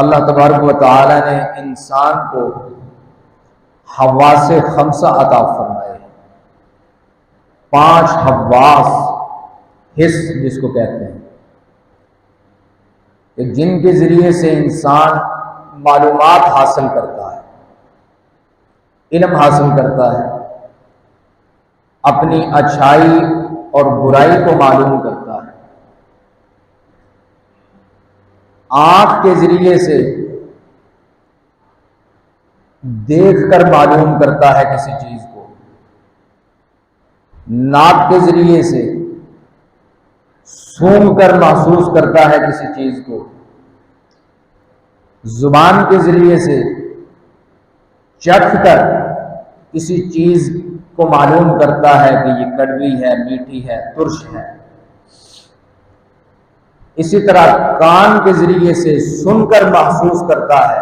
اللہ تبارک و تعالی نے انسان کو حواس خمسہ عطا فرمائے، 5 حواس، حس جس کو کہتے ہیں، کہ جن کے ذریعے سے انسان معلومات حاصل کرتا ہے، علم حاصل کرتا ہے، اپنی اچھائی اور برائی کو معلوم کرتا ہے۔ آنکھ کے ذریعے سے دیکھ کر معلوم کرتا ہے کسی چیز کو، ناک کے ذریعے سے سونگھ کر محسوس کرتا ہے کسی چیز کو، زبان کے ذریعے سے چکھ کر کسی چیز کو معلوم کرتا ہے کہ یہ کڑوی ہے، میٹھی ہے، ترش ہے۔ اسی طرح کان کے ذریعے سے سن کر محسوس کرتا ہے،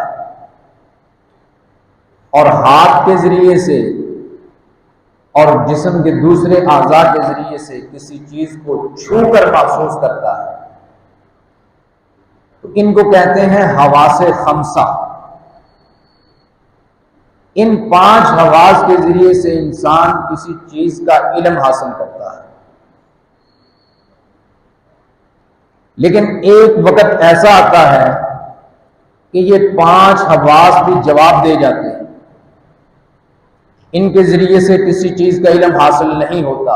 اور ہاتھ کے ذریعے سے اور جسم کے دوسرے اعضاء کے ذریعے سے کسی چیز کو چھو کر محسوس کرتا ہے۔ تو ان کو کہتے ہیں حواس خمسہ۔ ان 5 حواس کے ذریعے سے انسان کسی چیز کا علم حاصل کرتا ہے، لیکن ایک وقت ایسا آتا ہے کہ یہ 5 حواس بھی جواب دے جاتے ہیں، ان کے ذریعے سے کسی چیز کا علم حاصل نہیں ہوتا۔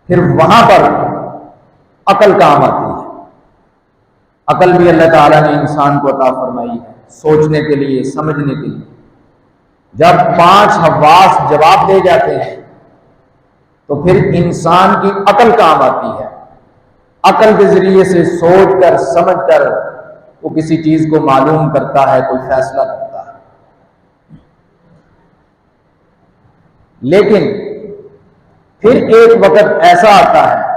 پھر وہاں پر عقل کام آتی ہے۔ عقل بھی اللہ تعالیٰ نے انسان کو عطا فرمائی ہے، سوچنے کے لیے، سمجھنے کے لیے۔ جب 5 حواس جواب دے جاتے ہیں تو پھر انسان کی عقل کام آتی ہے۔ عقل کے ذریعے سے سوچ کر، سمجھ کر وہ کسی چیز کو معلوم کرتا ہے، کوئی فیصلہ کرتا ہے۔ لیکن پھر ایک وقت ایسا آتا ہے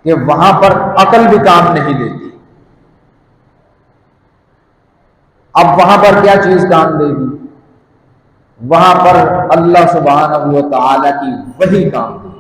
کہ وہاں پر عقل بھی کام نہیں دیتی۔ اب وہاں پر کیا چیز کام دے گی؟ وہاں پر اللہ سبحانہ و تعالی کی وحی کام دے گی۔